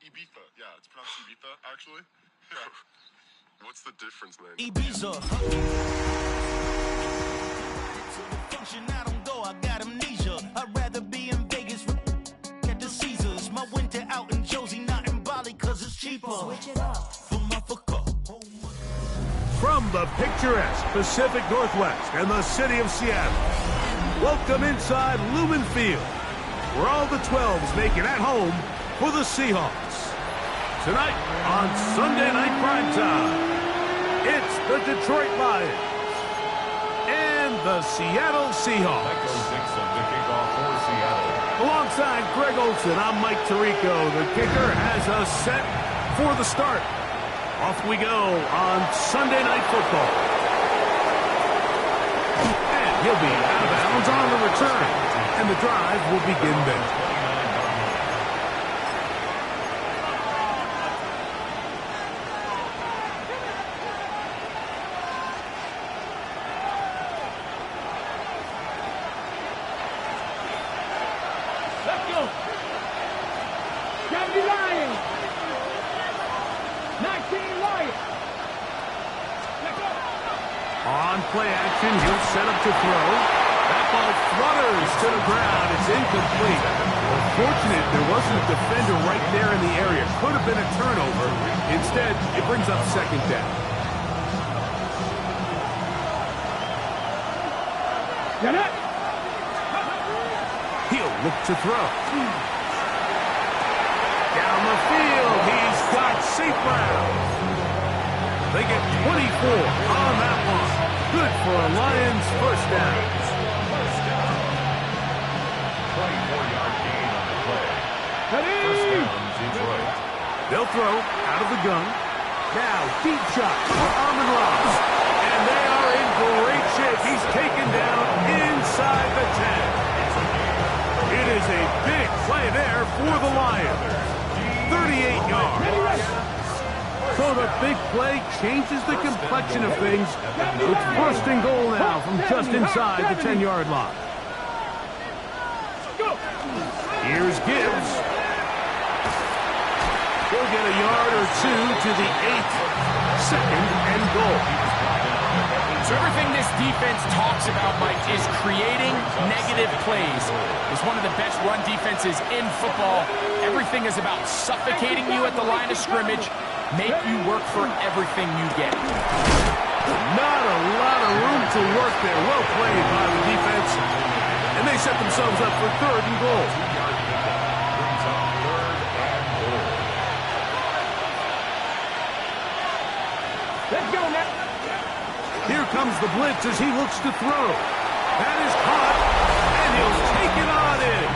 Ibiza. Yeah, it's pronounced Ibiza, actually. Yeah. What's the difference, man? Ibiza. Function, I don't go, I got amnesia. I'd rather be in Vegas at the Caesars. My winter out in Josie, not in Bali, cause it's cheaper. Switch it up. From the picturesque Pacific Northwest and the city of Seattle, welcome inside Lumen Field, where all the 12s make it at home for the Seahawks. Tonight on Sunday Night Primetime, it's the Detroit Lions and the Seattle Seahawks. Alongside Greg Olsen, I'm Mike Tirico. The kicker has us set for the start. Off we go on Sunday Night Football. And he'll be out of bounds on the return. And the drive will begin there. On play action, he'll set up to throw. That ball flutters to the ground. It's incomplete. Unfortunate there wasn't a defender right there in the area. Could have been a turnover. Instead, it brings up second down. He'll look to throw. Down the field, he's got St. Brown. They get 24 on that one. Good for a Lions first down. 24-yard gain on the play. First down, Detroit. They'll throw out of the gun. Now, deep shot for Amon-Ra. And they are in great shape. He's taken down inside the 10. It is a big play there for the Lions. 38 yards. So the big play changes the complexion of things. It's first and goal now from just inside the 10-yard line. Here's Gibbs. He'll get a yard or two to the 8. Second and goal. So everything this defense talks about, Mike, is creating negative plays. It's one of the best run defenses in football. Everything is about suffocating you at the line of scrimmage, make you work for everything you get. Not a lot of room to work there. Well played by the defense. And they set themselves up for third and goal. Let's go now. Here comes the blitz as he looks to throw. That is caught, and he'll take it on in.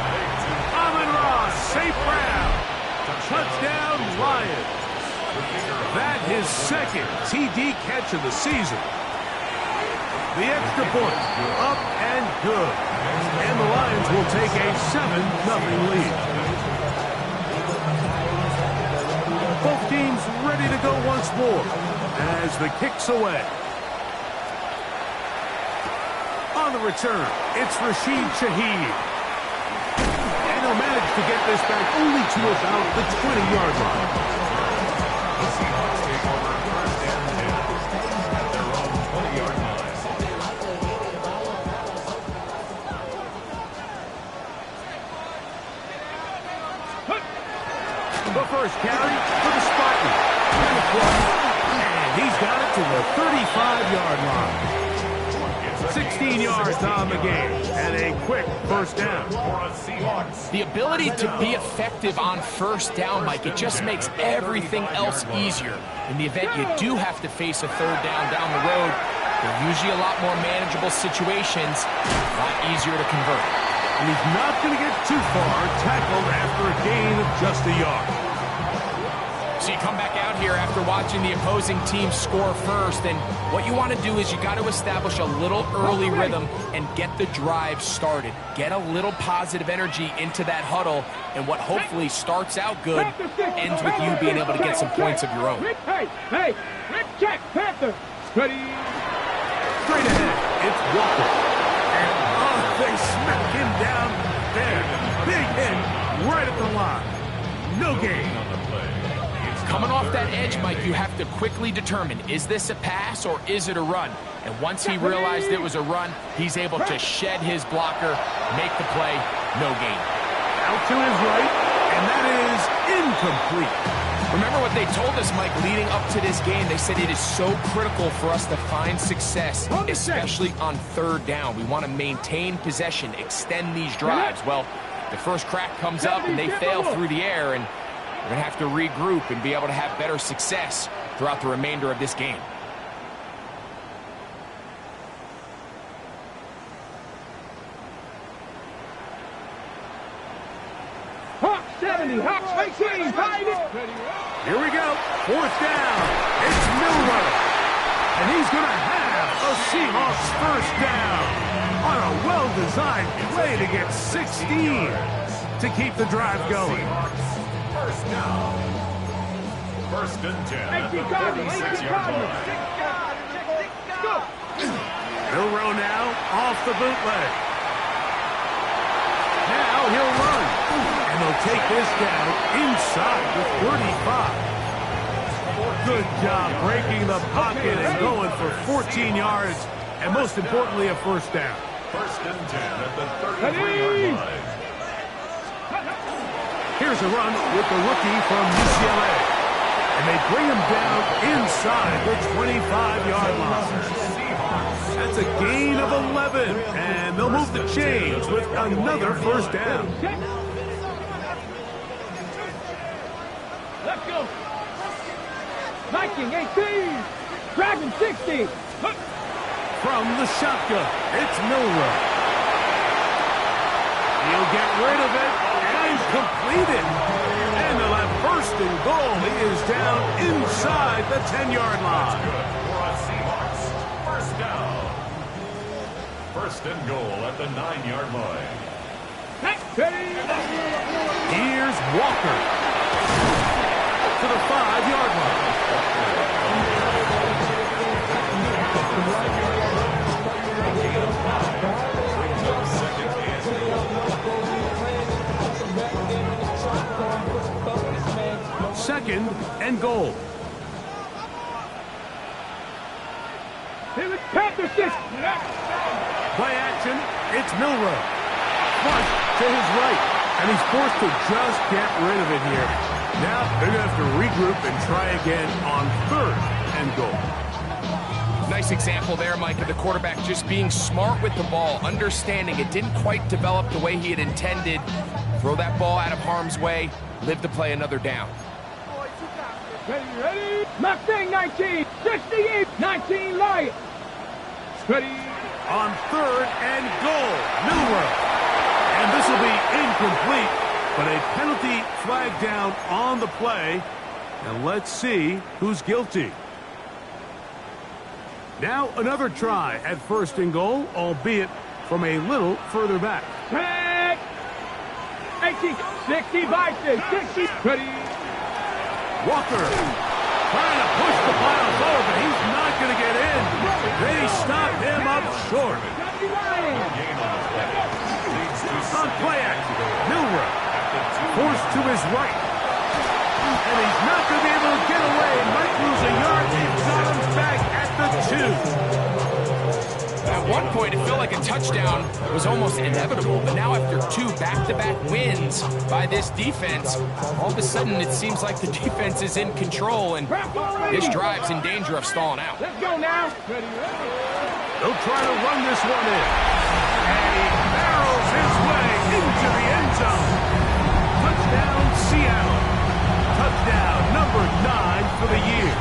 Amon-Ra, St. Brown. Touchdown, Lions. That his second TD catch of the season. The extra point, up and good. And the Lions will take a 7-0 lead. Both teams ready to go once more as the kick's away. On the return, it's Rashid Shaheed. And he'll manage to get this back only to about the 20-yard line. The Seahawks take over first and 10 at their own 20-yard line. The first carry for the Spartans. And he's got it to the 35-yard line. 16 yards on the game and a quick first down. The ability to be effective on first down, Mike, it just makes everything else easier. In the event you do have to face a third down the road, they're usually a lot more manageable situations, a lot easier to convert. And he's not going to get too far, tackled after a gain of just a yard. So you come back out here after watching the opposing team score first, and what you want to do is you got to establish a little early rhythm and get the drive started. Get a little positive energy into that huddle, and what hopefully starts out good ends with you being able to get some points of your own. Hey, check, Panther. Ready? Straight ahead, it's Walker. And they smack him down there. Big hit right at the line. no gain. On the play. It's Coming now off that third edge, and Mike, you 8. have to quickly determine, is this a pass or is it a run? And once he realized it was a run, he's able to shed his blocker, make the play, no gain. Out to his right, and that is incomplete. Remember what they told us, Mike, leading up to this game. They said it is so critical for us to find success, especially on third down. We want to maintain possession, extend these drives. Well, the first crack comes up and they fail through the air, and we're going to have to regroup and be able to have better success throughout the remainder of this game. Hawk 70, Hawk 18, find it. Here we go. Fourth down. It's Milroe. And he's going to have a Seahawks first down on a well-designed play to get 16 to keep the drive going. First down. First and 10 at the 36-yard line. Milroe now off the bootleg. Now he'll run. And they'll take this down inside the 35. Good job breaking the pocket and going for 14 yards, and most importantly, a first down. First and 10 at the 33-yard line. Here's a run with the rookie from UCLA. And they bring him down inside the 25-yard line. That's a gain of 11, and they'll move the chains with another first down. Let's go. Viking 18, Dragon 60. From the shotgun, it's Milroe. He'll get rid of it and complete it. And they'll have first and goal. He is down inside the 10-yard line. Good for a Seahawks. First down. First and goal at the 9-yard line. Here's Walker to the 5-yard line. Second and goal. Panther 6. Play action. It's Milroe. Flush to his right. And he's forced to just get rid of it here. Now they're going to have to regroup and try again on third and goal. Nice example there, Mike, of the quarterback just being smart with the ball, understanding it didn't quite develop the way he had intended. Throw that ball out of harm's way, live to play another down. Ready? Mustang 19, 68, 19 Lion. Ready? On third and goal, Milroe. And this will be incomplete, but a penalty flag down on the play. And let's see who's guilty. Now another try at first and goal, albeit from a little further back. 18, 60 Viking, 60. Ready? Walker trying to push the pile forward, but he's not going to get in. They stop him up short. On play action, Milroe forced to his right. And he's not going to be able to get away. Might lose a yard. They've got him back at the 2. At one point, it felt like a touchdown was almost inevitable, but now after two back-to-back wins by this defense, all of a sudden it seems like the defense is in control, and this drive's in danger of stalling out. Let's go now. Ready? They'll try to run this one in. And he barrels his way into the end zone. Touchdown, Seattle. Touchdown number 9 for the year.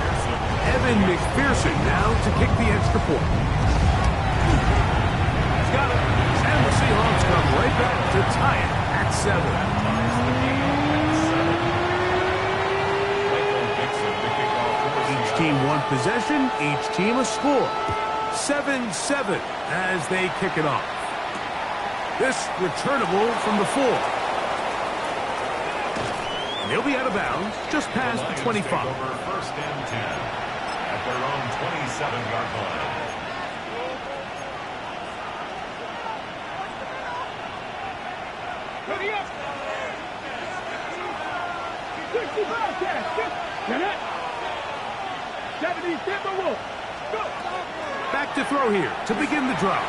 Evan McPherson now to kick the extra point. He's got it. And the Seahawks come right back to tie it at 7. Each team one possession, each team a score. 7-7 as they kick it off. This returnable from the 4. And they'll be out of bounds just past the 25. First and 10 at their own 27-yard line. Ready up. Back to throw here to begin the drive.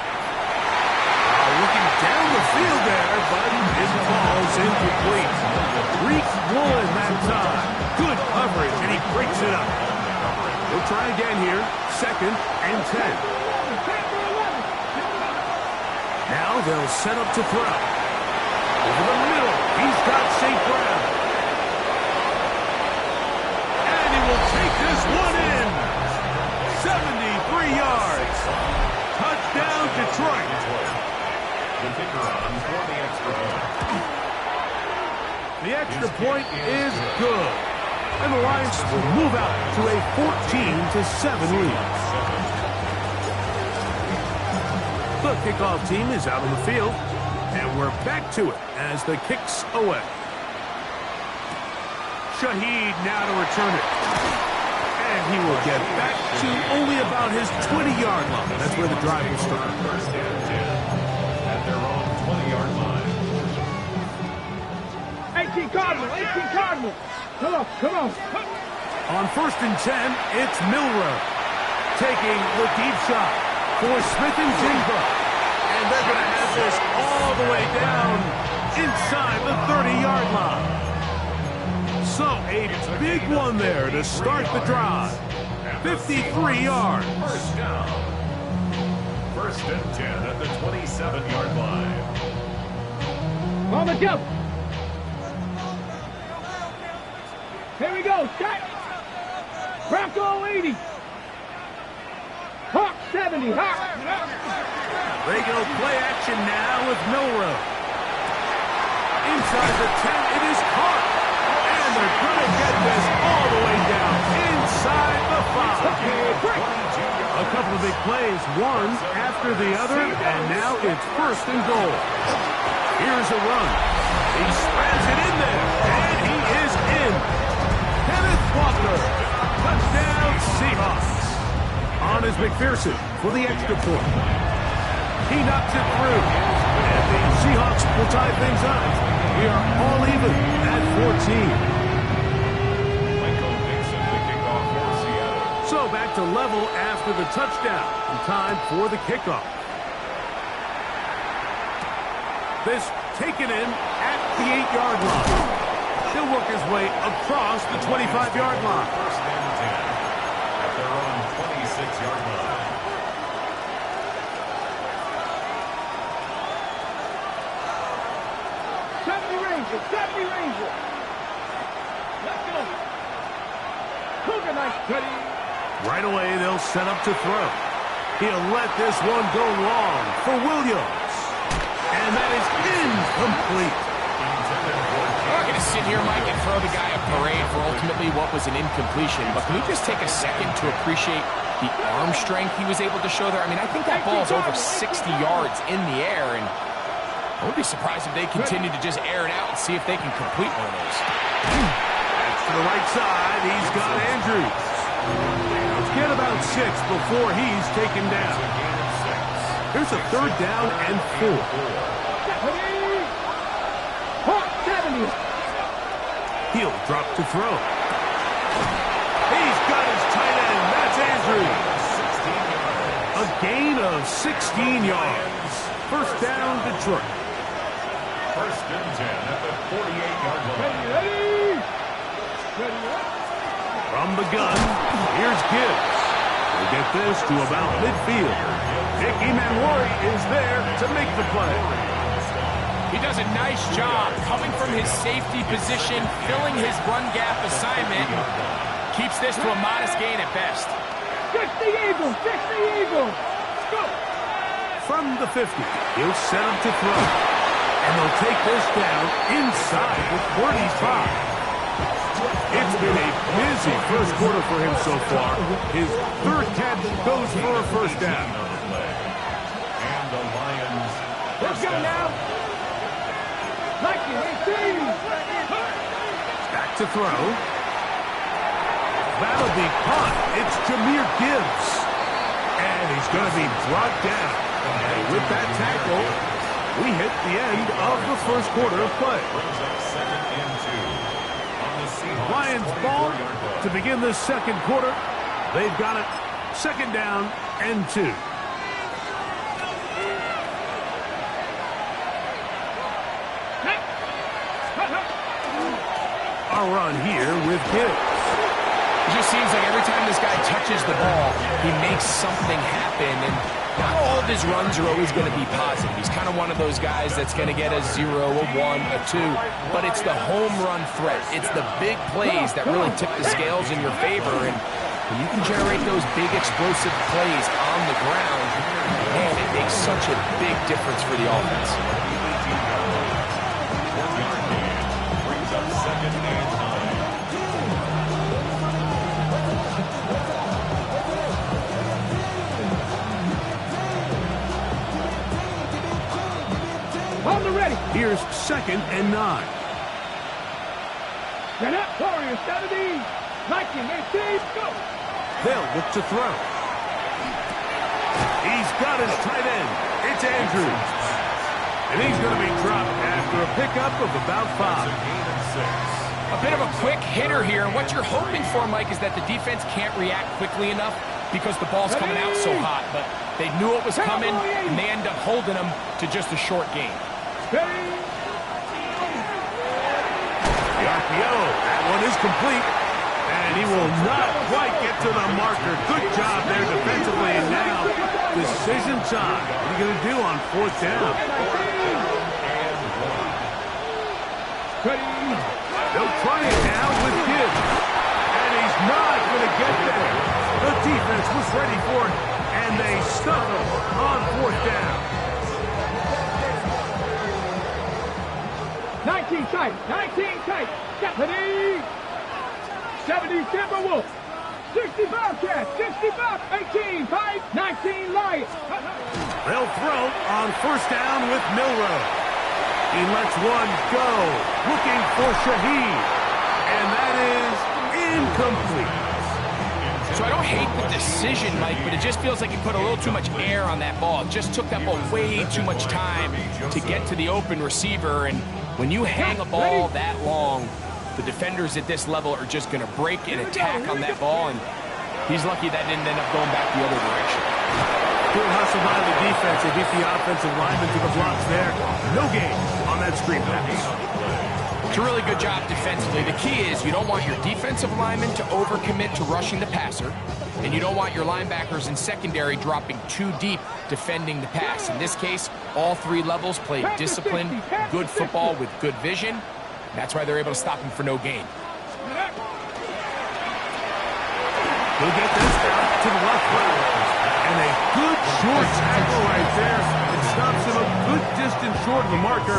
Looking down the field there, but it falls incomplete. Reek one that time. Good coverage, and he breaks it up. We'll try again here. 2nd and 10. Now they'll set up to throw. Over the middle, he's got St. Brown. And he will take this one in. 73 yards. Touchdown, Detroit. The kicker on for the extra point. The extra point is good. And the Lions will move out to a 14-7 lead. The kickoff team is out on the field, and we're back to it as the kick's away. Shaheed now to return it. And he will get back to only about his 20-yard line. That's where the drive will start. 1st and 10 at their own 20-yard line. 18 Cardinal, 18 Cardinal. Come on, come on. On 1st and 10, it's Milroe taking the deep shot for Smith and Jigba. And they're going to have this all the way down inside the 30-yard line. So a big one there to start the drive. 53 yards. 1st down. 1st and 10 at the 27-yard line. On the jump. Here we go. Shot. Bronco 80. Hawk 70. Hawk. They go play action now with Milroe. Inside the 10, it is caught. And they're going to get this all the way down inside the 5. A couple of big plays, one after the other, and now it's 1st and goal. Here's a run. He slams it in there, and he is in. Kenneth Walker, touchdown Seahawks. On is McPherson for the extra point. He knocks it through, and the Seahawks will tie things up. We are all even at 14. Michael Dixon, the kickoff for Seattle. So back to level after the touchdown, and time for the kickoff. This taken in at the 8-yard line. He'll work his way across the 25-yard line. 1st and 10 at their own 26-yard line. Let's go. Cougar nice. Ready. Right away, they'll set up to throw. He'll let this one go long for Williams. And that is incomplete. We're not going to sit here, Mike, and throw the guy a parade for ultimately what was an incompletion, but can we just take a second to appreciate the arm strength he was able to show there? I mean, I think that ball's over 60 yards in the air, and I would be surprised if they continue to just air it out and see if they can complete one of those. That's to the right side. He's got Andrews. Let's get about 6 before he's taken down. Here's a 3rd down and 4. Hawk 70. He'll drop to throw. He's got his tight end. That's Andrews. A gain of 16 yards. 1st down, Detroit. 1st and 10 at the 48-yard line. Ready. From the gun, here's Gibbs. They get this to about midfield. Nicky Manwari is there to make the play. He does a nice job coming from his safety position, filling his run gap assignment. Keeps this to a modest gain at best. 60 Eagles. 60 Eagles. Go. From the 50, he'll set him to throw. And they'll take this down inside the 45. It's been a busy first quarter for him so far. His 3rd catch goes for a 1st down. And the Lions. Let's go now. Nike 18. Back to throw. That'll be caught. It's Jahmyr Gibbs. And he's going to be brought down. And with that tackle, we hit the end of the first quarter of play. Brings up 2nd and 2. On the Seahawks. ball to begin the second quarter. They've got it. Second down and 2. A run here with Gibbs. It just seems like every time this guy touches the ball, he makes something happen, and not all of his runs are always going to be positive. He's kind of one of those guys that's going to get a 0, a 1, a 2, but it's the home run threat. It's the big plays that really tip the scales in your favor, and when you can generate those big explosive plays on the ground, man, it makes such a big difference for the offense. Brings up 2nd and 9. On the ready. Here's 2nd and 9. Get up, Warriors, 70. 19, 18, go. They'll look to throw. He's got his tight end. It's Andrews. And he's going to be dropped after a pickup of about 5. A bit of a quick hitter here. What you're hoping for, Mike, is that the defense can't react quickly enough because the ball's coming out so hot. But they knew it was coming, and they end up holding them to just a short game. The RPO, that one is complete. And he will not quite get to the marker. Good job there defensively. And now, decision time. What are you going to do on 4th down? They'll try it now with Gibbs. And he's not going to get there. The defense was ready for it, and they stuck him on 4th down. 19 tight, 19 tight. Stephanie. 70 Timberwolves. 60 Bobcats, 60 Bob, 18, 5, 19 Lions. They'll throw on 1st down with Milroe. He lets one go, looking for Shaheed. And that is incomplete. So I don't hate the decision, Mike, but it just feels like he put a little too much air on that ball. It just took that ball way too much time to get to the open receiver. And when you hang a ball that long, the defenders at this level are just going to break and attack on that ball, and he's lucky that didn't end up going back the other direction. Good hustle by the defense. They get the offensive lineman to the blocks there. No gain on that screen pass. It's a really good job defensively. The key is you don't want your defensive lineman to overcommit to rushing the passer, and you don't want your linebackers in secondary dropping too deep defending the pass. In this case, all 3 levels played disciplined, good football with good vision. That's why they're able to stop him for no gain. He'll get this down to the left side. And a good short tackle right there. It stops him a good distance short of the marker.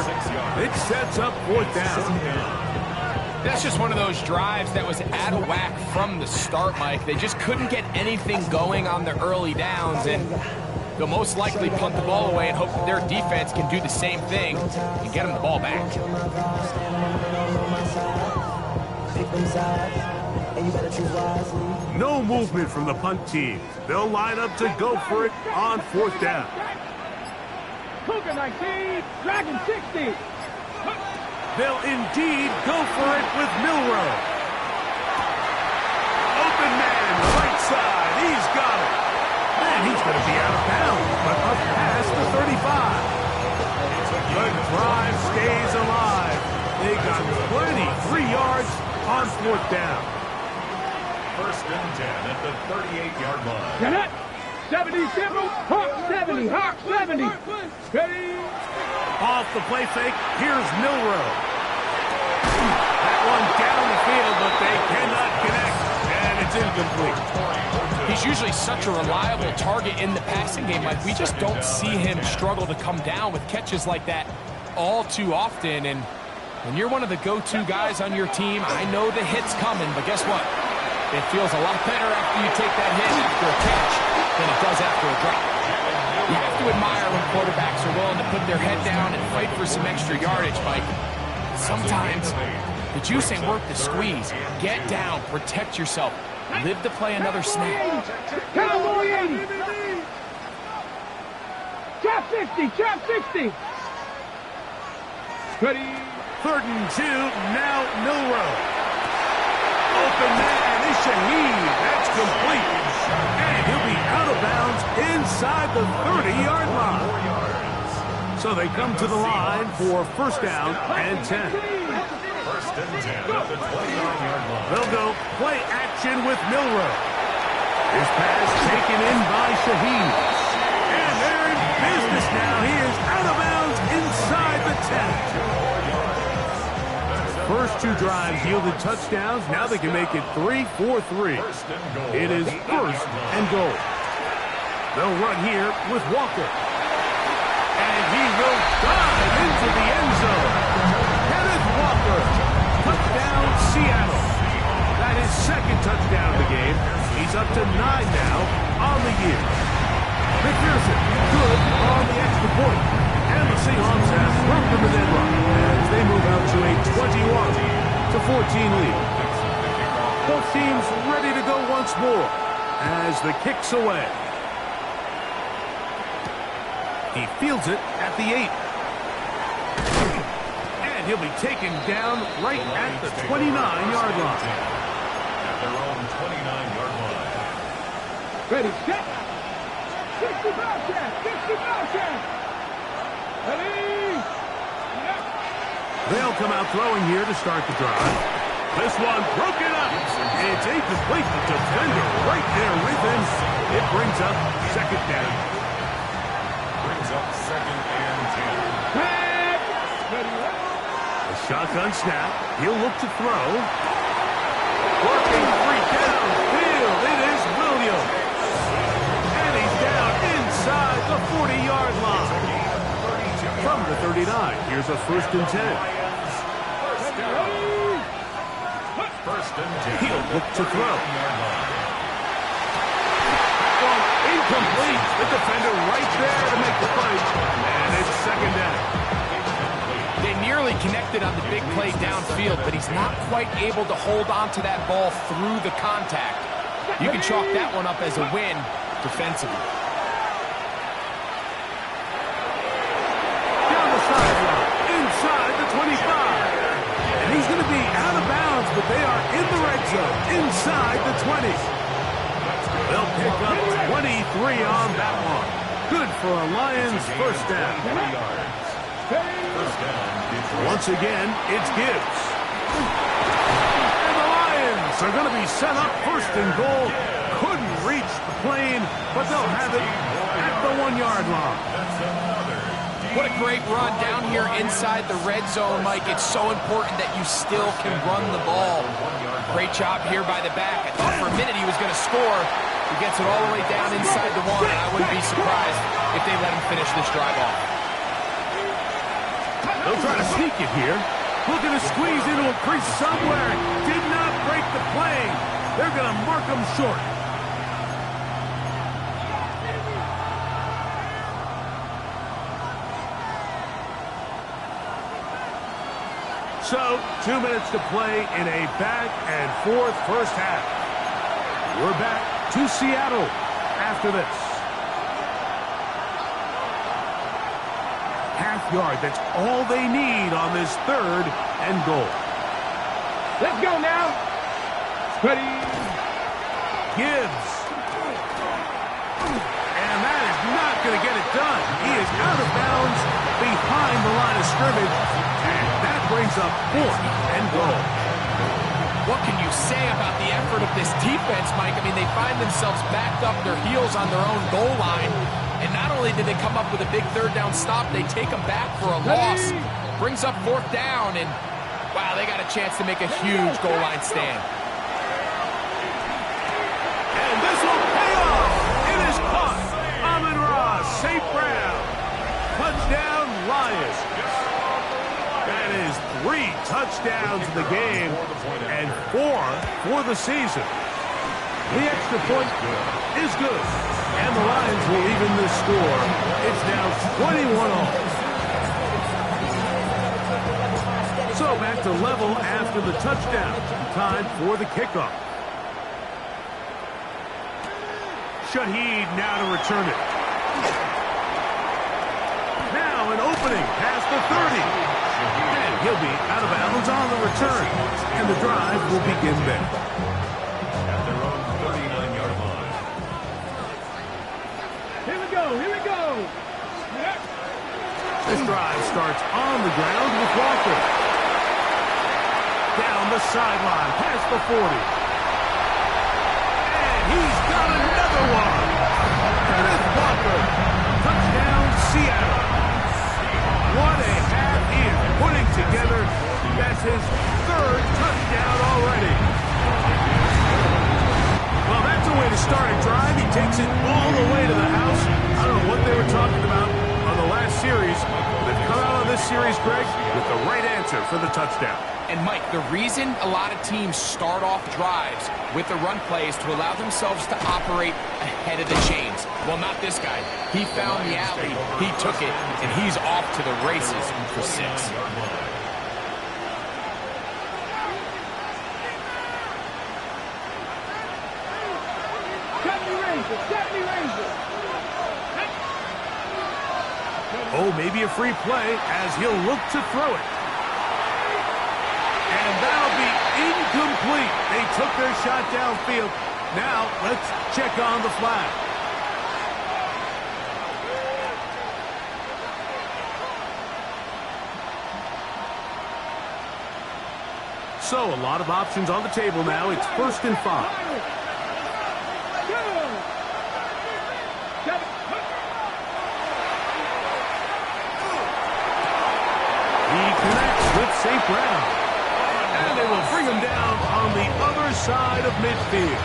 It sets up 4th down. That's just one of those drives that was out of whack from the start, Mike. They just couldn't get anything going on the early downs, and they'll most likely punt the ball away and hope that their defense can do the same thing and get them the ball back. No movement from the punt team. They'll line up to go for it on 4th down. Cougar 19, Dragon 60. They'll indeed go for it with Milroe. Open man, right side. He's got it. Man, he's going to be out of bounds, but up past the 35. The drive stays alive. They got plenty, 3 yards on 4th down. 1st and 10 at the 38-yard line. Get it. 70 Timber, Hawk 70, Hawk 70. Ready. Off the play fake, here's Milroe. That one down the field, but they cannot connect, and it's incomplete. He's usually such a reliable target in the passing game. Like, we just don't see him struggle to come down with catches like that all too often. And when you're one of the go-to guys on your team, I know the hit's coming, but guess what? It feels a lot better after you take that hit after a catch than it does after a drop. You have to admire when quarterbacks are willing to put their head down and fight for some extra yardage, Mike. Sometimes the juice ain't worth the squeeze. Get down, protect yourself, live to play another snap. Cowboy 80. Trap 60, trap 60. Ready. 3rd and 2, now Milroe. Shaheed. That's complete. And he'll be out of bounds inside the 30-yard line. So they come to the line for first down and 10. First and 10 at the 29-yard line. They'll go play action with Milroe. His pass taken in by Shaheed. And they're in business now. He is out of bounds inside the 10. First two drives yielded touchdowns. Now they can make it 3-4-3. It is first and goal. They'll run here with Walker. And he will dive into the end zone. Kenneth Walker. Touchdown, Seattle. That is second touchdown of the game. He's up to 9 now on the year. McPherson, good on the extra point. And the Seahawks have broken the deadlock as they move out to a 21-14 lead. Both teams ready to go once more as the kick's away. He fields it at the 8. And he'll be taken down right at the 29-yard line. At their own 29-yard line. Ready, set. 60 Bobcats, 60 Bobcats. Ready. They'll come out throwing here to start the drive. This one broken up. It's incomplete. The defender right there with him. It brings up second down. Brings up second and 10. A shotgun snap. He'll look to throw. Working free downfield. It is Williams. And he's down inside the 40-yard line. From the 39, here's a first and 10. First and 10. He'll look to throw. Incomplete. The defender right there to make the play. And it's second down. They nearly connected on the big play downfield, but he's not quite able to hold on to that ball through the contact. You can chalk that one up as a win defensively. Down the sideline, inside the 25. And he's going to be out of bounds, but they are in the red zone, inside the 20. They'll pick up 23 on that one. Good for a Lions first down. Once again, it's Gibbs. And the Lions are going to be set up first and goal. Couldn't reach the plane, but they'll have it at the 1-yard line. What a great run down here inside the red zone, Mike. It's so important that you still can run the ball. Great job here by the back. I thought for a minute he was going to score. He gets it all the way down inside the 1, and I wouldn't be surprised if they let him finish this drive off. They'll try to sneak it here. Looking to squeeze into a crease somewhere. Did not break the plane. They're going to mark him short. So, 2 minutes to play in a back-and-forth first half. We're back to Seattle after this. Half yard, that's all they need on this third and goal. Let's go now. Ready. Gibbs. And that is not going to get it done. He is out of bounds behind the line of scrimmage. And that brings up fourth and goal. What can you say about the effort of this defense, Mike? I mean, they find themselves backed up their heels on their own goal line. And not only did they come up with a big third down stop, they take them back for a loss. Brings up fourth down, and wow, they got a chance to make a huge goal line stand. And this will pay off. It is caught. Amon-Ra St. Brown. Touchdown, Lions. That is 3 touchdowns in the game and 4 for the season. The extra point is good. And the Lions will even the score. It's now 21-all. So back to level after the touchdown. Time for the kickoff. Shaheed now to return it. Now an opening past the 30. And he'll be out of bounds on the return. And the drive will begin there. This drive starts on the ground with Walker. Down the sideline, past the 40. And he's got another one. Kenneth Walker. Touchdown, Seattle. What a half he is putting together. That's his third touchdown already. Well, that's a way to start a drive. He takes it all the way to the house. I don't know what they were talking about on the last series. They've come out on this series, Greg, with the right answer for the touchdown. And, Mike, the reason a lot of teams start off drives with the run play is to allow themselves to operate ahead of the chains. Well, not this guy. He found the alley, he took it, and he's off to the races for 6. Oh, maybe a free play as he'll look to throw it. And that'll be incomplete. They took their shot downfield. Now, let's check on the flag. So, a lot of options on the table now. It's 1st and 5. He connects with St. Brown. And they will bring him down on the other side of midfield.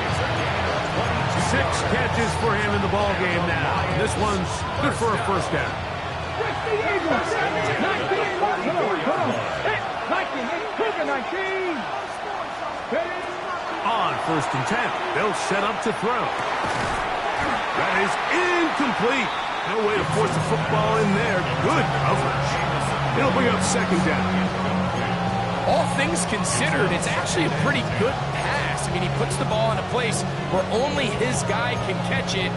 6 catches for him in the ball game now. This one's good for a first down. On 1st and 10, they'll set up to throw. That is incomplete. No way to force the football in there. Good coverage. It'll bring up 2nd down. All things considered, it's actually a pretty good pass. I mean, he puts the ball in a place where only his guy can catch it.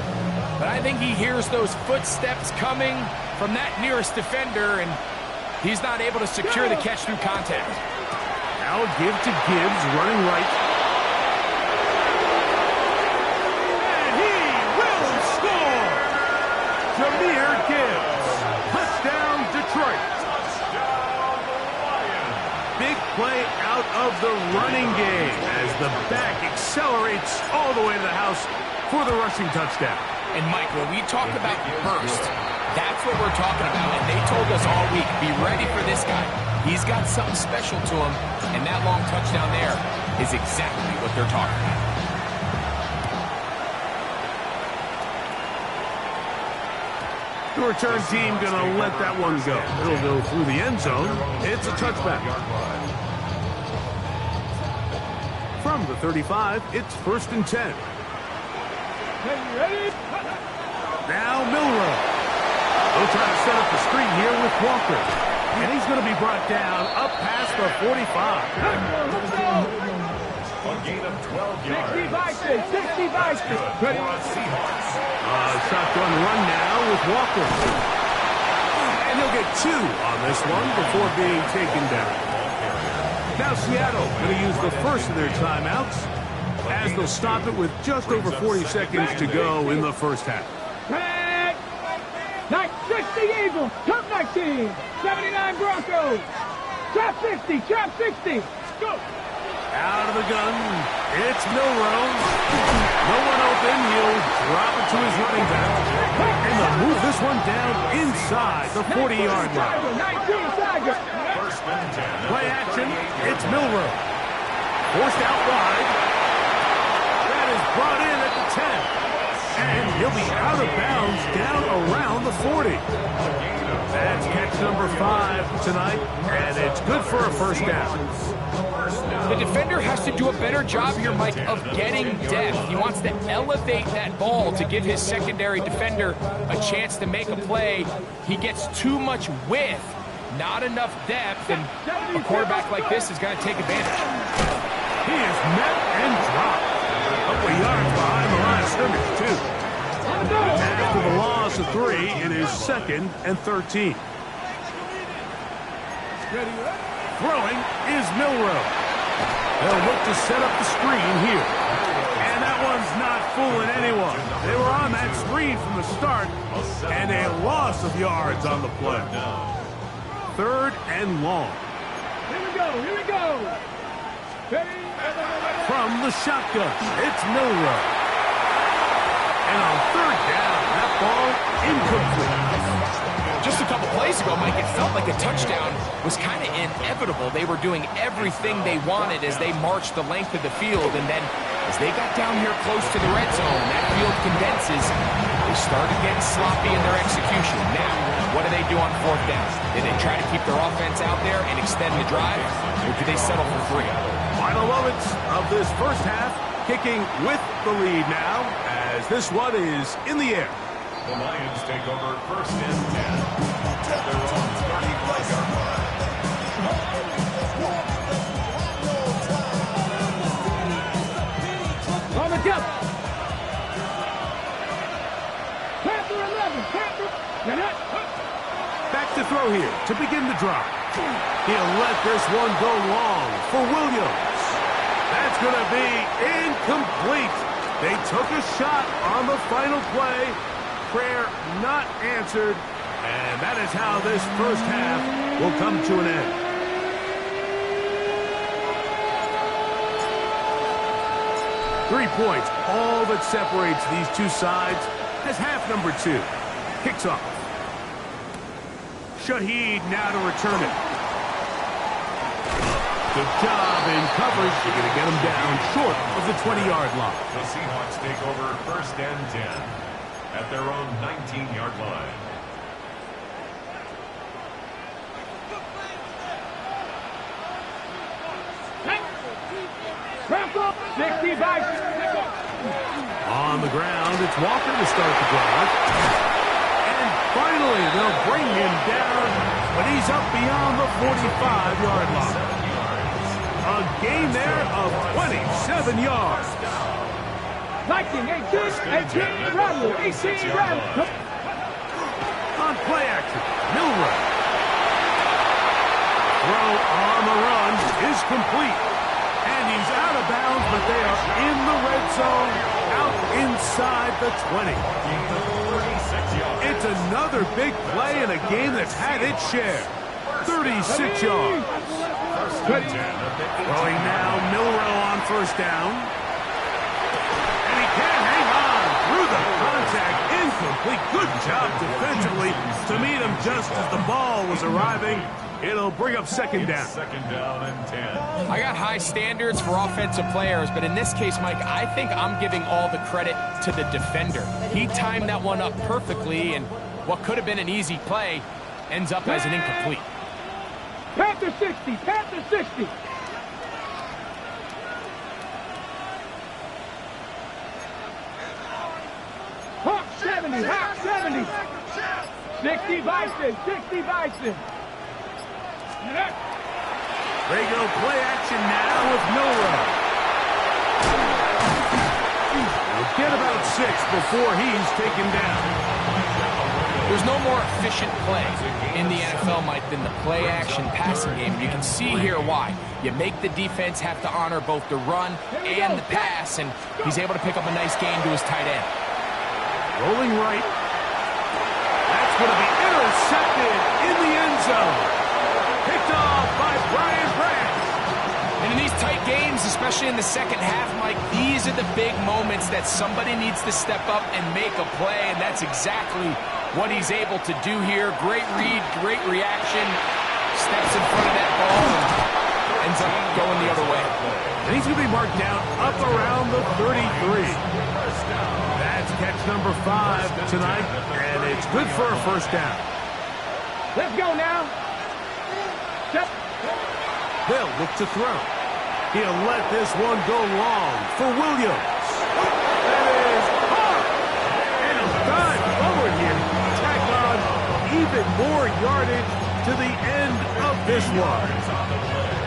But I think he hears those footsteps coming from that nearest defender, and he's not able to secure the catch through contact. Now a give to Gibbs, running right. And he will score! Jahmyr Gibbs. Touchdown, Detroit. Big play out of the running game as the back accelerates all the way to the house for the rushing touchdown. And, Mike, when we talk about burst, that's what we're talking about. And they told us all week, be ready for this guy. He's got something special to him, and that long touchdown there is exactly what they're talking about. The return team going to let that one go. It'll go through the end zone. It's a touchback. From the 35, it's 1st and 10. Now Milroe. They'll try to set up the screen here with Walker. And he's going to be brought down up past the 45. A gain of 12 yards. 65. Shotgun run now with Walker. And he'll get 2 on this one before being taken down. Now Seattle going to use the first of their timeouts as they'll stop it with just over 40 seconds to go in the first half. 60 Eagles, top 19, 79 Broncos, trap 60, go! Out of the gun, it's Milroe. No one open, he'll drop it to his running back. And they'll move this one down inside the 40-yard line. 19 Tiger. Play action, it's Milroe. Forced out wide. That is brought in at the 10. And he'll be out of bounds down around the 40. That's catch number 5 tonight, and it's good for a first down. The defender has to do a better job here, Mike, of getting depth. He wants to elevate that ball to give his secondary defender a chance to make a play. He gets too much width, not enough depth, and a quarterback like this is going to take advantage. He is met and dropped. A couple of yards behind the line of scrimmage, too. After the loss of 3, it is 2nd and 13. Throwing is Milroe. They'll look to set up the screen here. And that one's not fooling anyone. They were on that screen from the start, and a loss of yards on the play. 3rd and long. Here we go, here we go. Ready? From the shotgun, it's Milroe. And on 3rd down, that ball incomplete. Just a couple plays ago, Mike, it felt like a touchdown was kind of inevitable. They were doing everything they wanted as they marched the length of the field, and then as they got down here close to the red zone, that field condenses, they started getting sloppy in their execution. Now, what do they do on 4th down? Did they try to keep their offense out there and extend the drive, or do they settle for 3? Final moments of this first half, kicking with the lead now, as this one is in the air. The Lions take over 1st and 10 at their own 35-yard line. On the jump. Panther 11, Panther. Back to throw here to begin the drive. He'll let this one go long for Williams. That's going to be incomplete. They took a shot on the final play. Prayer not answered, and that is how this first half will come to an end. Three points, all that separates these two sides, as half number 2 kicks off. Shaheed now to return it. Good job in coverage. You're going to get him down short of the 20-yard line. The Seahawks take over 1st and 10 at their own 19-yard line. On the ground, it's Walker to start the drive. And finally, they'll bring him down, but he's up beyond the 45-yard line. A gain there of 27 yards. 19, 18, Rattle, 18, Rattle. On play action, Milroe. Throw on the run is complete. And he's out of bounds, but they are in the red zone, out inside the 20. It's another big play in a game that's had its share. 36 yards. Throwing now, Milroe on 1st down. And he can't hang on through the contact. Incomplete. Good job defensively to meet him just as the ball was arriving. It'll bring up 2nd down. 2nd down and 10. I got high standards for offensive players, but in this case, Mike, I think I'm giving all the credit to the defender. He timed that one up perfectly, and what could have been an easy play ends up as an incomplete. Panther 60, Panther 60. Hawk 70, Hawk 70. 60 Bison, 60 Bison. They go play action now with Milroe. We'll get about 6 before he's taken down. There's no more efficient play in the NFL, Mike, than the play-action passing game. You can see here why. You make the defense have to honor both the run and the pass, and he's able to pick up a nice gain to his tight end. Rolling right. That's going to be intercepted in the end zone. Picked off by Brian Branch. And in these tight games, especially in the second half, Mike, these are the big moments that somebody needs to step up and make a play, and that's exactly what he's able to do here. Great read, great reaction. Steps in front of that ball and ends up going the other way. And he's going to be marked down up around the 33. That's catch number 5 tonight, and it's good for a 1st down. Let's go now. Step. They'll look to throw. He'll let this one go long for Williams. That is hard. And he'll dive forward here. Tack on even more yardage to the end of this one.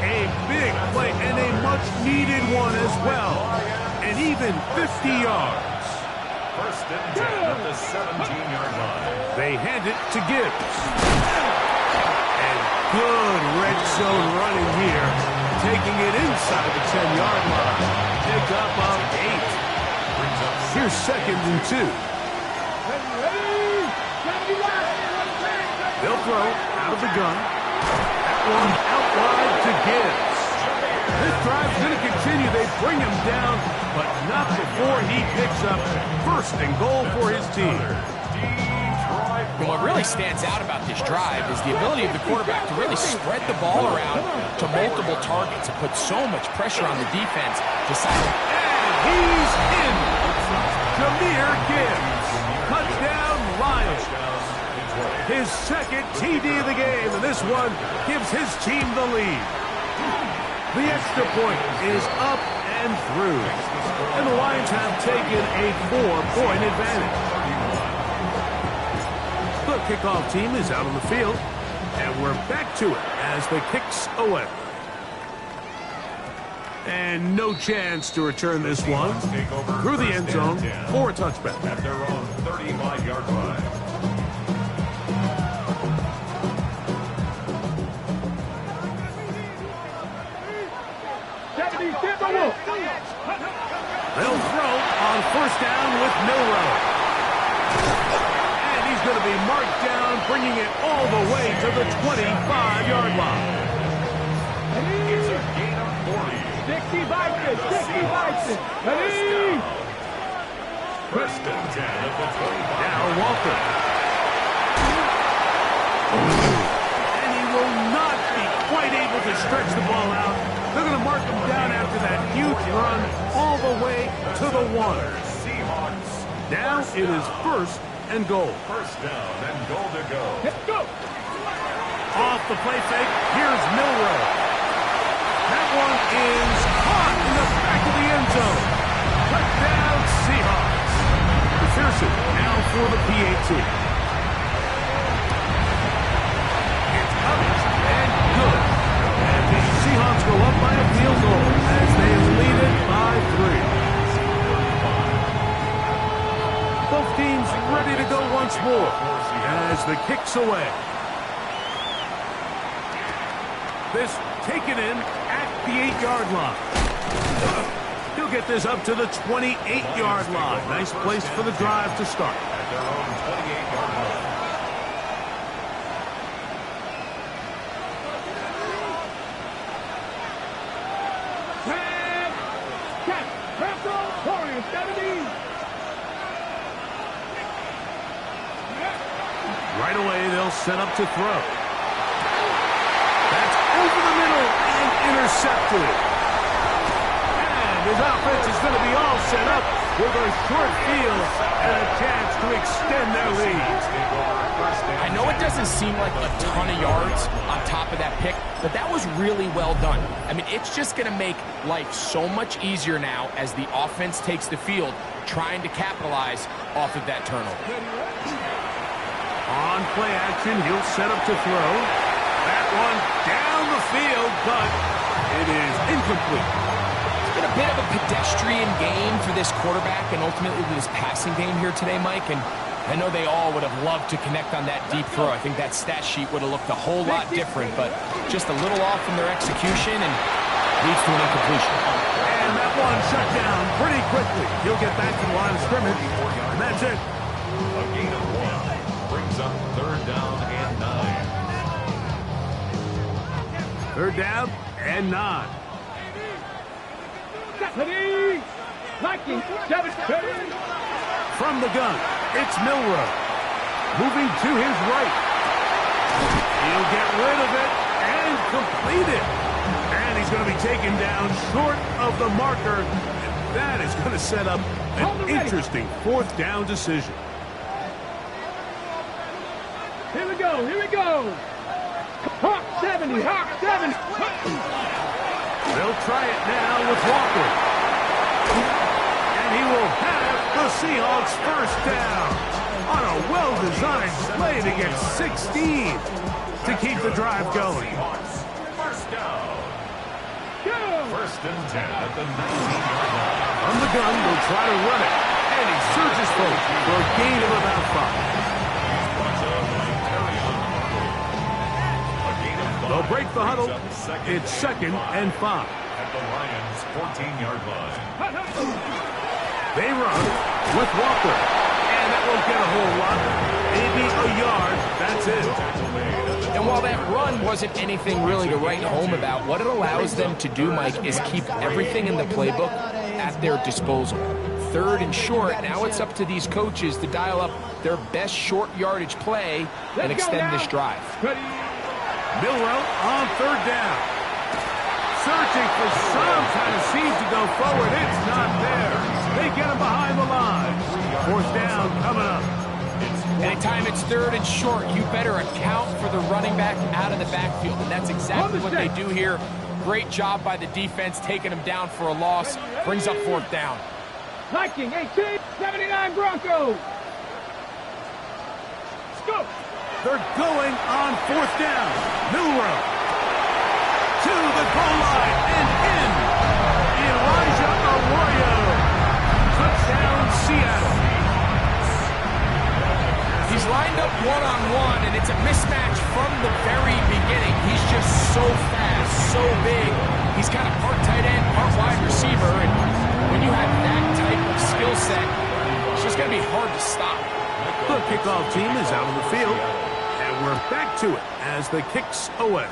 A big play and a much-needed one as well. And even 50 yards. 1st and 10 at the 17-yard line. They hand it to Gibbs. And good red zone running here. Taking it inside the 10-yard line. Pick up of 8. Here's 2nd and 2. They'll throw out of the gun. one out wide to Gibbs. This drive's going to continue. They bring him down, but not before he picks up first and goal for his team. And what really stands out about this drive is the ability of the quarterback to really spread the ball around to multiple targets and put so much pressure on the defense to silence. And he's in. Jahmyr Gibbs. Touchdown, Lions. His second TD of the game, and this one gives his team the lead. The extra point is up and through, and the Lions have taken a 4-point advantage. The kickoff team is out on the field, and we're back to it as the kick's away. And no chance to return this one through the end zone for a touchback. At their own 35-yard line. They'll throw on first down with Milroe. And he's going to be marked down, bringing it all the way to the 25-yard line. It's a gain of 40. 60 Ready? First and 10 at the 25. Now Walker. And he will not be quite able to stretch the ball out. They're going to mark him down after that huge run all the way to the 1. Seahawks. Now it is first and goal. First down and goal to go. Let's go. Off the play fake, here's Milroe. That one is caught in the back of the end zone. Touchdown, Seahawks. McPherson now for the PAT. It's up and good. And the Seahawks go up by a field goal as they lead it by 3. Both teams ready to go once more as the kick's away. This taken in at the 8-yard line. He'll get this up to the 28-yard line. Nice place for the drive to start. At their own 28-yard line. Warriors 70. Right away, they'll set up to throw. That's over the middle and intercepted. And his offense is going to be all set up with a short field and a chance to extend their lead. I know it doesn't seem like a ton of yards on top of that pick, but that was really well done. I mean, it's just going to make life so much easier now as the offense takes the field, trying to capitalize off of that turnover. On play action, he'll set up to throw. That one down the field, but it is incomplete. It's been a bit of a pedestrian game for this quarterback and ultimately this passing game here today, Mike, and I know they all would have loved to connect on that deep throw. I think that stat sheet would have looked a whole lot different, but just a little off in their execution and leads to an incompletion. And that one shut down pretty quickly. He'll get back to the line of scrimmage, and that's it. A gain of 1 brings up third down and 9. Third down and 9. Ready? Vikings 7. From the gun, it's Milroe. Moving to his right. He'll get rid of it and complete it. And he's going to be taken down short of the marker. And that is going to set up an interesting fourth down decision. Here we go. Hawk 70. They'll try it now with Walker. And he will have the Seahawks first down on a well-designed play to get 16 to keep the drive going. First down. First and 10 at the 19-yard line. On the gun, will try to run it. And he surges forward for a gain of about 5. They'll break the huddle. It's second and 5. At the Lions' 14-yard line. They run with Walker. And that won't get a whole lot. Maybe a yard. That's it. And And while that run wasn't anything really to write home about, what it allows them to do, Mike, is keep everything in the playbook at their disposal. Third and short, now it's up to these coaches to dial up their best short yardage play and extend this drive. Milroe on third down. Searching for some kind of seed to go forward. It's not there. They get him behind the line. Fourth down coming up. Anytime it's third and short, you better account for the running back out of the backfield. And that's exactly what they do here. Great job by the defense, taking them down for a loss. Brings up fourth down. Viking 18, 79 Broncos. Scoop. They're going on fourth down. Milroe to the goal line and in. Elijah Arroyo. Touchdown, Seattle. He's lined up one-on-one, and it's a mismatch from the very beginning. He's just so fast, so big. He's kind of part tight end, part wide receiver, and when you have that type of skill set, it's just going to be hard to stop. The kickoff team is out on the field, and we're back to it as the kick's away.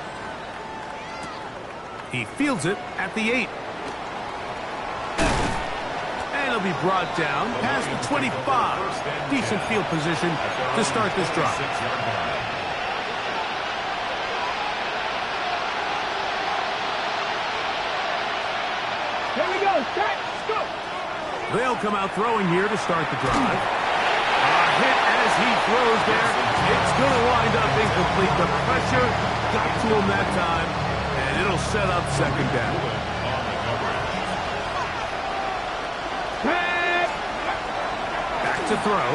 He fields it at the 8. And he'll be brought down past the 25. Decent field position to start this drive. Here we go. Set. Scoop. They'll come out throwing here to start the drive. A hit as he throws there. It's going to wind up incomplete. The pressure got to him that time, and it'll set up second down. Back to throw.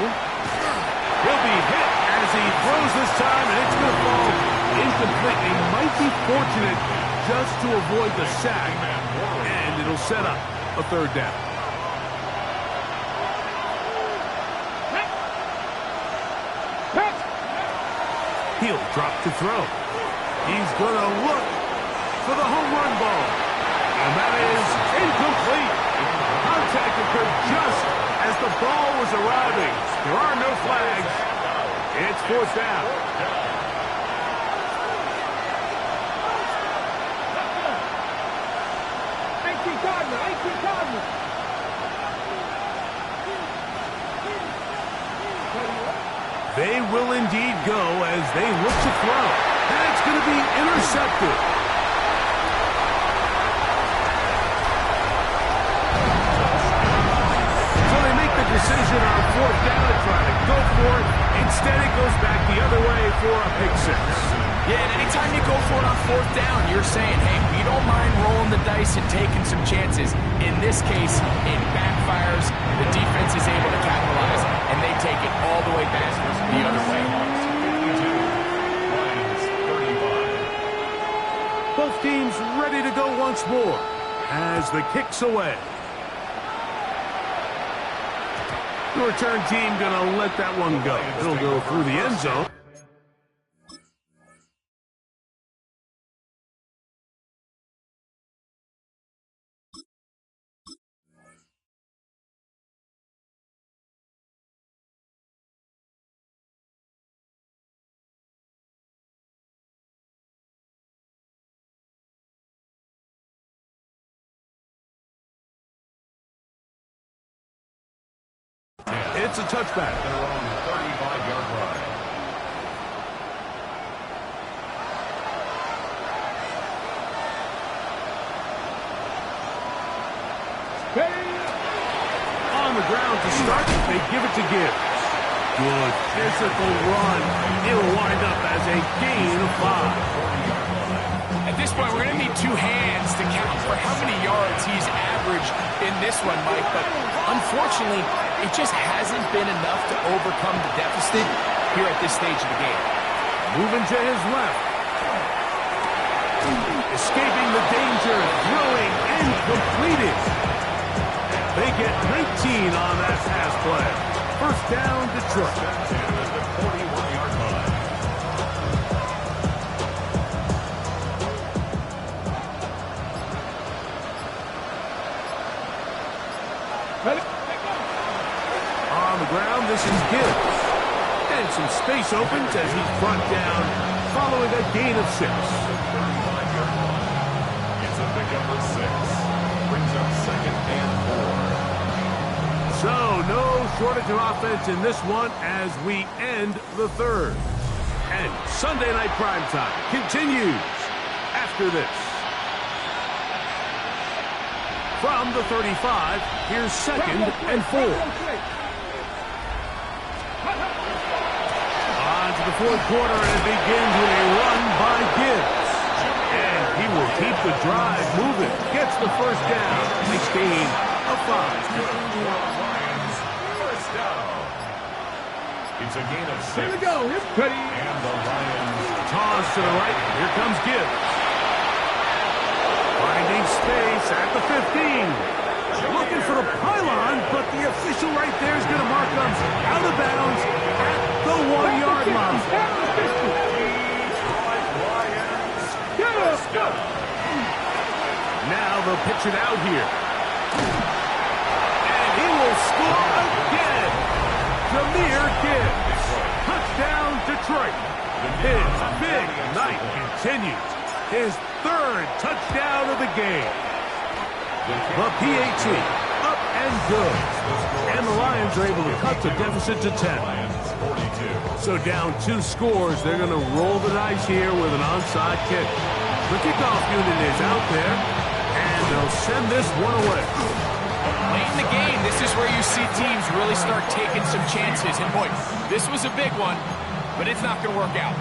He'll be hit as he throws this time, and it's going to fall incomplete. He might be fortunate just to avoid the sack, and it'll set up a third down. He'll drop to throw. He's going to look for the home run ball. And that is incomplete. Contact occurred just as the ball was arriving. There are no flags. It's fourth down. They will indeed go as they look to throw. And it's going to be intercepted. So they make the decision on fourth down to try to go for it. Instead, it goes back the other way for a pick six. Yeah, and anytime you go for it on fourth down, you're saying, hey, we don't mind rolling the dice and taking some chances. In this case, it backfires. The defense is able to capitalize, and they take it all the way back the other way. Both teams ready to go once more as the kick's away. The return team going to let that one go. It'll go through the end zone. It's a touchback. They're on the 35-yard line. On the ground to start, they give it to Gibbs. Good physical run. It'll wind up as a gain of 5. At this point, we're going to need two hands to count for how many yards he's averaged in this one, Mike. But unfortunately, it just hasn't been enough to overcome the deficit here at this stage of the game. Moving to his left. Escaping the danger, throwing and completed. They get 19 on that pass play. First down, Detroit. The 41-yard line. On the ground, this is Gibbs. And some space opens as he's brought down following a gain of 6. It's a pickup of 6. Brings up 2nd and 4. So, no shortage of offense in this one as we end the third. And Sunday Night Primetime continues after this. From the 35, here's 2nd and 4. On to the fourth quarter, and it begins with a run by Gibbs. And he will keep the drive moving. Gets the first down. Makes gain of 5. First down. It's a gain of 6. Here we go. Ready. And the Lions. Toss to the right. Here comes Gibbs. Finding space at the 15. Looking for the pylon, but the official right there is going to mark them out of bounds at the 1-yard line. Now they'll pitch it out here. And he will score again. Jahmyr Gibbs. Touchdown, Detroit. His big night continues. His 3rd touchdown of the game. The PAT up and good. And the Lions are able to cut the deficit to 10. So down 2 scores, they're going to roll the dice here with an onside kick. The kickoff unit is out there, and they'll send this one away. Late in the game, this is where you see teams really start taking some chances. And boy, this was a big one, but it's not going to work out.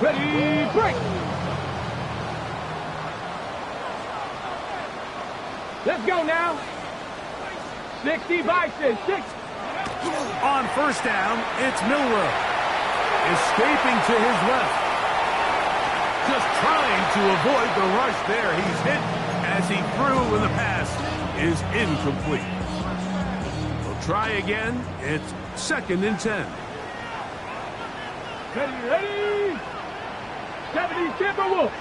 Ready, break. Let's go now. 65 says 6. On first down, it's Milroe. Escaping to his left. Just trying to avoid the rush there. He's hit as he threw when the pass is incomplete. We'll try again. It's 2nd and 10. Ready. 70 Timberwolves.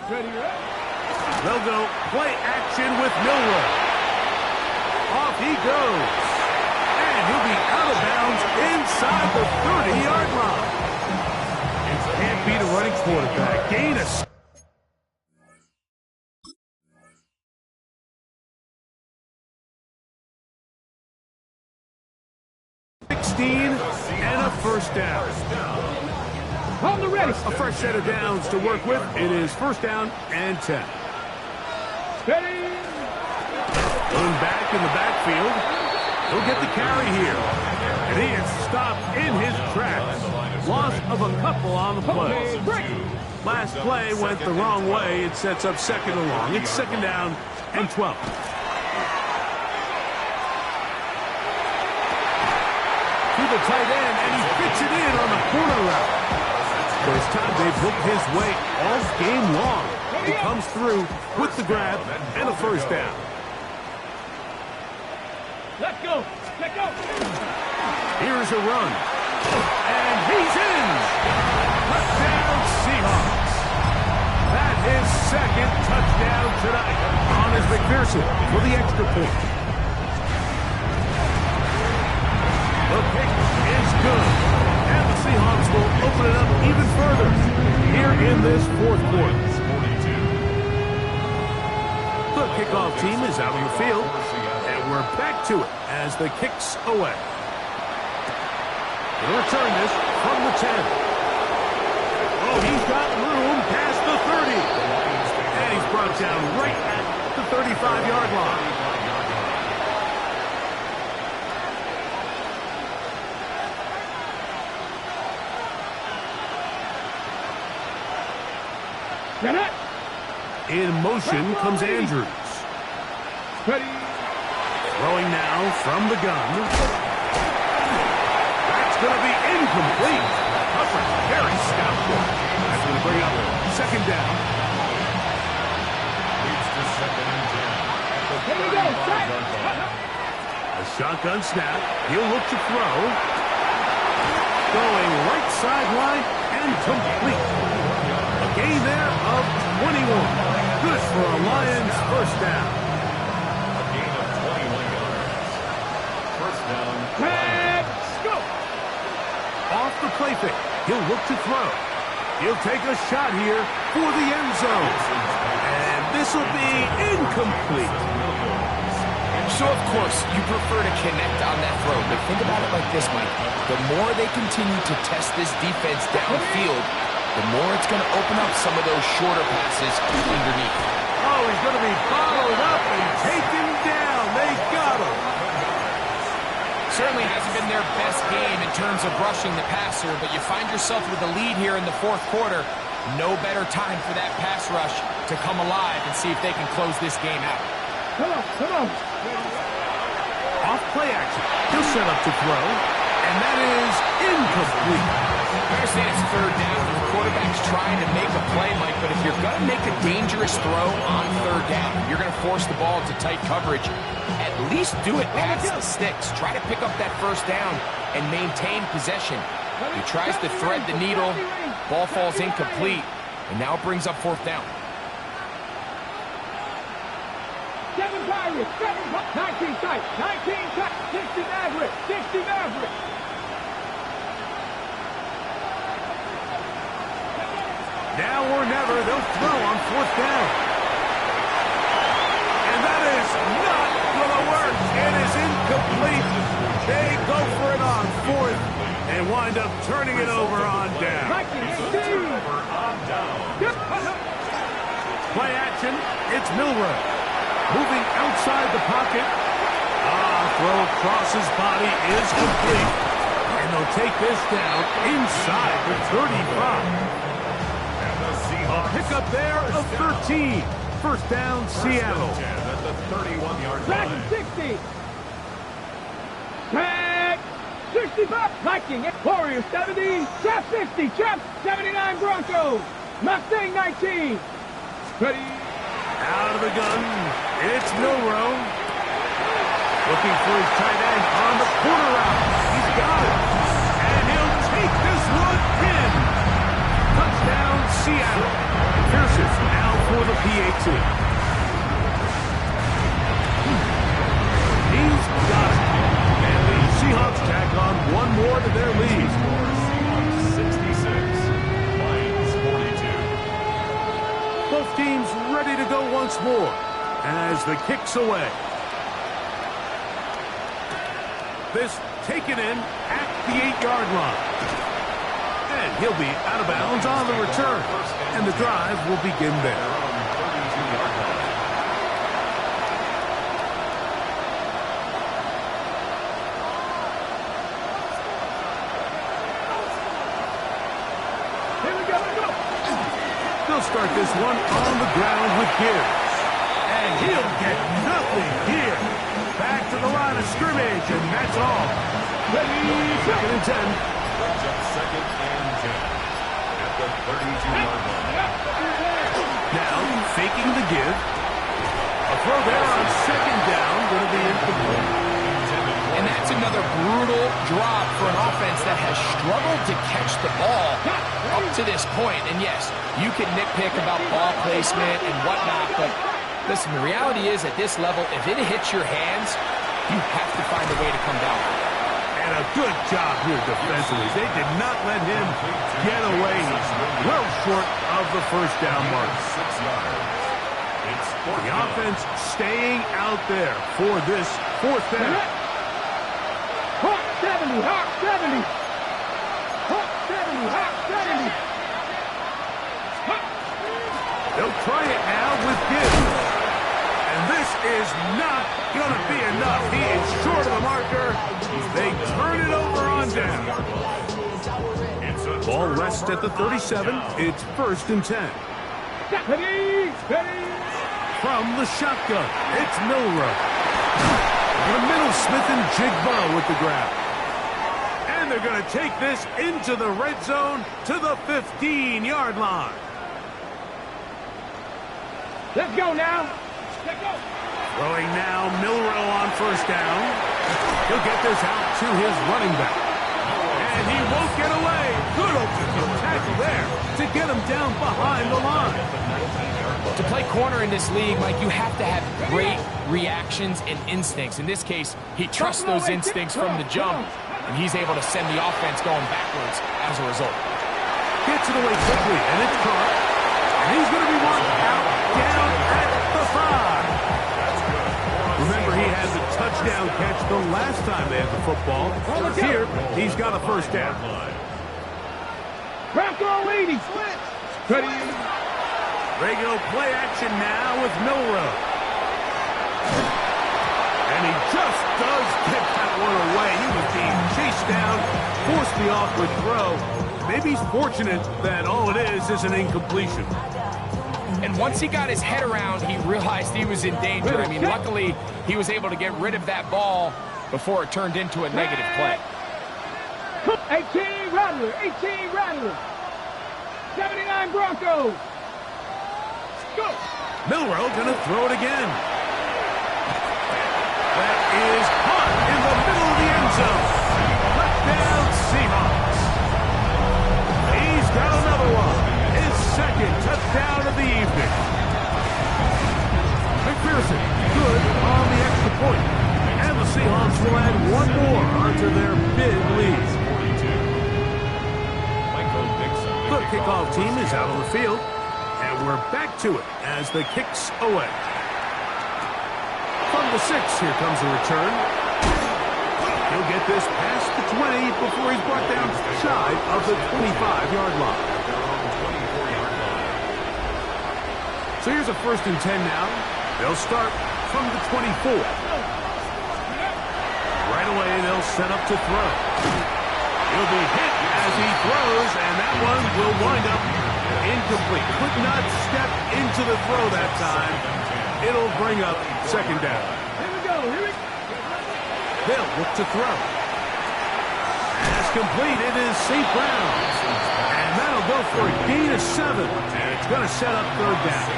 Ready. They'll go play action with Milroe. Off he goes. And he'll be out of bounds inside the 30-yard line. Can't beat a running quarterback. Gain a 16 and a first down. On the ready. A fresh set of downs to work with. It is first down and 10. Ready. Going back in the backfield. He'll get the carry here. And he is stopped in his tracks. Loss of a couple on the play. Last play went the wrong way. It sets up 2nd and long. It's 2nd down and 12. To the tight end, and he fits it in on the corner route. First time they've hooked his way all game long. He comes through with the grab and a first down. Let's go. Let's go. Here's a run. And he's in. Touchdown, Seahawks. That is 2nd touchdown tonight on his McPherson for the extra point. The kick is good. And the Seahawks will open it up even further here in this 4th quarter. The kickoff team is out on the field, and we're back to it as the kick's away. They'll return this from the 10. Oh, he's got room past the 30. And he's brought down right at the 35-yard line. In motion comes Andrews. Ready. Throwing now from the gun. That's going to be incomplete. Coverage very stout. That's going to bring up 2nd down. It's the 2nd and 10. Here we go. A shotgun snap. He'll look to throw. Going right sideline and complete. A gain there of 21. Good for a Lions first down. A gain of 21 yards. the play fake. He'll look to throw. He'll take a shot here for the end zone. And this will be incomplete. So, of course, you prefer to connect on that throw, but think about it like this, Mike. The more they continue to test this defense downfield, the more it's going to open up some of those shorter passes underneath. Oh, he's going to be followed up and taken down. They got him. Certainly hasn't been their best game in terms of rushing the passer, but you find yourself with a lead here in the fourth quarter. No better time for that pass rush to come alive and see if they can close this game out. Come on, come on. Off play action. He'll set up to throw. And that is incomplete. I understand it's third down and the quarterback's trying to make a play, Mike, but if you're going to make a dangerous throw on third down, you're going to force the ball into tight coverage. At least do it past the sticks. Try to pick up that first down and maintain possession. He tries to thread the needle. Ball falls incomplete, and now it brings up fourth down. 7 Pirates, 19 tight, 19 tight, 60 Maverick, 60 Maverick. Now or never, they'll throw on fourth down. And that is not going to work. It is incomplete. They go for it on fourth and wind up turning it over on down. Play action. It's Milroe. Moving outside the pocket. Throw across his body is complete. And they'll take this down inside the 35. A pickup there of 13. First down, Seattle. At the 31-yard Back line. 60. Back 65. Viking. Warriors 70. Chaps 60. Chaps 79 Broncos. Mustang 19. Ready. Out of the gun. It's Milroe. Looking for his tight end on the corner route. He's got it. And he'll take this one in. Touchdown, Seattle. Pearson now for the PAT. He's got it. And the Seahawks tack on one more to their lead. 66, Lions 42. Both teams ready to go once more as the kick's away. This taken in at the 8-yard line. And he'll be out of bounds on the return. And the drive will begin there. Here we go, let's go. They'll start this one on the ground with Gibbs. And he'll get nothing here. Back to the line of scrimmage, and that's all. Second and 10. Brings up second and 10 at the 32-yard line. Now, faking the give. A throw there on second down, going to be incomplete. And that's another brutal drop for an offense that has struggled to catch the ball up to this point. And yes, you can nitpick about ball placement and whatnot, but listen, the reality is at this level, if it hits your hands, you have to find a way to come down. And a good job here defensively. They did not let him get away. He's well short of the first down mark. 6 yards. It's The offense staying out there for this fourth down. Hawk 70, Hawk 70. Hawk 70, Hawk 70. They'll try it now with Gibbs. And this is not going to be enough. He is short of the marker. They turn it over on down. Ball rests at the 37. It's first and 10. Ready, ready. From the shotgun, it's Milroe. In the middle, Smith and Jigba with the grab. And they're going to take this into the red zone to the 15-yard line. Let's go now. Let's go. Throwing now, Milroe on first down. He'll get this out to his running back. And he won't get away. Good open tackle there to get him down behind the line. To play corner in this league, Mike, you have to have great reactions and instincts. In this case, he trusts those instincts from the jump. and he's able to send the offense going backwards as a result. Gets it away quickly, and it's caught. And he's going to be marked out down at the 5. Remember, he had the touchdown catch the last time they had the football. Here, he's got a first down. Bronco leading. Ready. Regular play action now with Milroe. And he just does get that one away. He was being chased down, forced the awkward throw. Maybe he's fortunate that all it is an incompletion. And once he got his head around, he realized he was in danger. I mean, luckily, he was able to get rid of that ball before it turned into a negative play. 18 Rattler, 18 Rattler. 79 Broncos. Go. Milroe gonna throw it again. That is hot in the middle of the end zone. Touchdown Seahawks. He's got another one. His second touchdown of the evening. McPherson, good on the extra point. And the Seahawks will add one more onto their big lead. The kickoff team is out on the field, and we're back to it as the kick's away. From the 6, here comes the return. He'll get this past the 20 before he's brought down shy of the 25-yard line. So here's a 1st and 10 now. They'll start from the 24. Right away, they'll set up to throw. He'll be hit as he throws, and that one will wind up incomplete. Could not step into the throw that time. It'll bring up 2nd down. Here we go. They'll look to throw. As complete, it is St. Brown. And that'll go for a gain of 7. And it's going to set up 3rd down.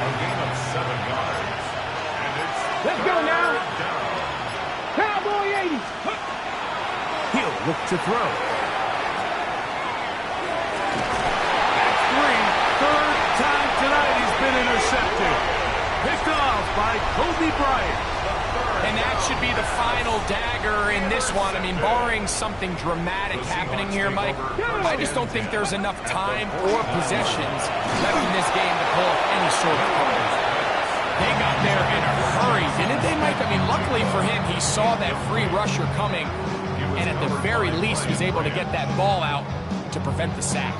A gain of 7 yards. And it's Let's go now. Cowboy 80. He'll look to throw. That's 3rd time tonight he's been intercepted. Picked off by Kobe Bryant. And that should be the final dagger in this one. I mean, barring something dramatic happening here, Mike, I just don't think there's enough time or possessions left in this game to pull up any sort of coverage. They got there in a hurry, didn't they, Mike? I mean, luckily for him, he saw that free rusher coming, and at the very least was able to get that ball out to prevent the sack.